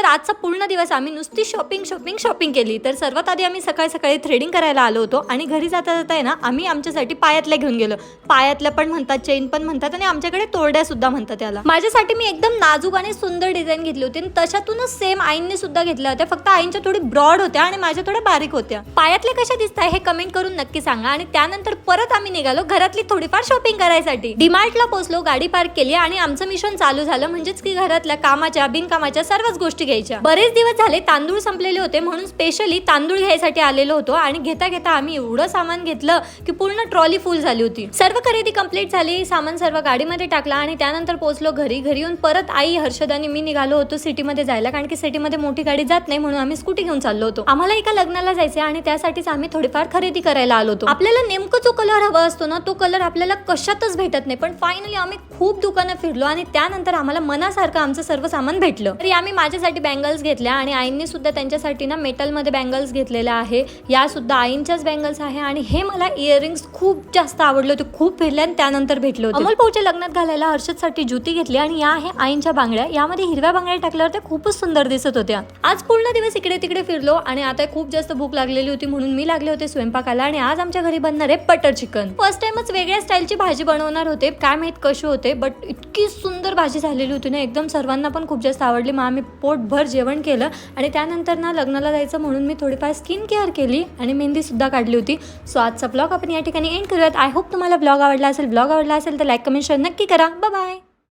आजचा पूर्ण दिवस आम्ही नुसती शॉपिंग केली. तर सर्वात आधी आम्ही सकाळी थ्रेडिंग करायला आलो होतो आणि घरी जाता आहे ना आम्ही आमच्यासाठी पायातल्या घेऊन गेलो. पायातल्या पण म्हणतात, चेन पण म्हणतात आणि आमच्याकडे तोरड्या सुद्धा म्हणतात त्याला. माझ्यासाठी मी एकदम नाजूक आणि सुंदर डिझाईन घेतली होती आणि तशातूनच सेम आईंनी सुद्धा घेतल्या होत्या, फक्त आईंच्या थोडी ब्रॉड होत्या आणि माझ्या थोड्या बारीक होत्या. पायातले कशा दिसताय हे कमेंट करून नक्की सांगा. आणि त्यानंतर परत आम्ही निघालो घरातली थोडीफार शॉपिंग करायसाठी. डीमार्टला पोहोचलो, गाडी पार्क केली आणि आमचं मिशन चालू झालं. म्हणजेच की घरातल्या कामाच्या बिनकामाच्या सर्वच गोष्टी घ्यायच्या. बरेच दिवस झाले तांदूळ संपलेले होते म्हणून स्पेशली तांदूळ घ्यायसाठी आलेलो होतो आणि घेता आम्ही एवढं सामान घेतलं की पूर्ण ट्रॉली फुल झाली होती. सर्व खरेदी कंप्लीट झाली, सामान सर्व गाडीमध्ये टाकला आणि त्यानंतर पोहोचलो घरी. घरी येऊन परत आई, हर्षद आणि मी निघालो होतो सिटीमध्ये जायला, कारण की सिटीमध्ये मोठी गाडी जात नाही म्हणून आम्ही स्कूटी घेऊन चाललो होतो. आम्हाला एका लग्नाला जायचं आणि त्यासाठीच आम्ही थोडीफार खरेदी करायला आलो होतो. आपल्याला नेमकं जो कलर हवा असतो ना तो कलर आपल्याला कशातच भेटत नाही, पण फायनली आम्ही खूप दुकानं फिरलो आणि त्यानंतर आम्हाला मनासारखं आमचं सर्व सामान भेटलं. तरी आम्ही माझ्यासाठी बँगल्स घेतल्या आणि आईंनी सुद्धा त्यांच्यासाठी ना मेटलमध्ये बँगल्स घेतलेल्या आहे. या सुद्धा आईंच्याच बँगल्स आहे आणि हे मला इयरिंग्स खूप जास्त आवडले होते, खूप फिरले आणि त्यानंतर भेटले होते. अमोल भाऊच्या लग्नात घालायला हर्षदसाठी जुती घेतली आणि या आहे आईंच्या बांगड्या. यामध्ये हिरव्या बांगड्या टाकल्यावर त्या खूपच सुंदर दिसत होत्या. आज पूर्ण दिवस इकडे तिकडे फिरलो आणि आता खूप जास्त भूक लागलेली होती म्हणून मी लागले होते स्वयंपाकाला. आणि आज आमच्या घरी बनणार आहे बटर चिकन. फर्स्ट टाइमच वेगळ्या स्टाईलची भाजी बनवणार होते, काय माहित कशी होते, बट इतकी सुंदर भाजी झालेली होती ना, एकदम सर्वांना पण खूप जास्त आवडली. मग आम्ही पोटभर जेवण केलं आणि त्यानंतर ना लग्नाला जायचं म्हणून मी थोडीफार स्किन केअर केली आणि मेहंदी सुद्धा काढली होती. सो आजचा ब्लॉग आपण या ठिकाणी एंड करूयात. आय होप तुम्हाला ब्लॉग आवडला असेल तर लाईक, कमेंट, शेअर नक्की करा. Bye bye.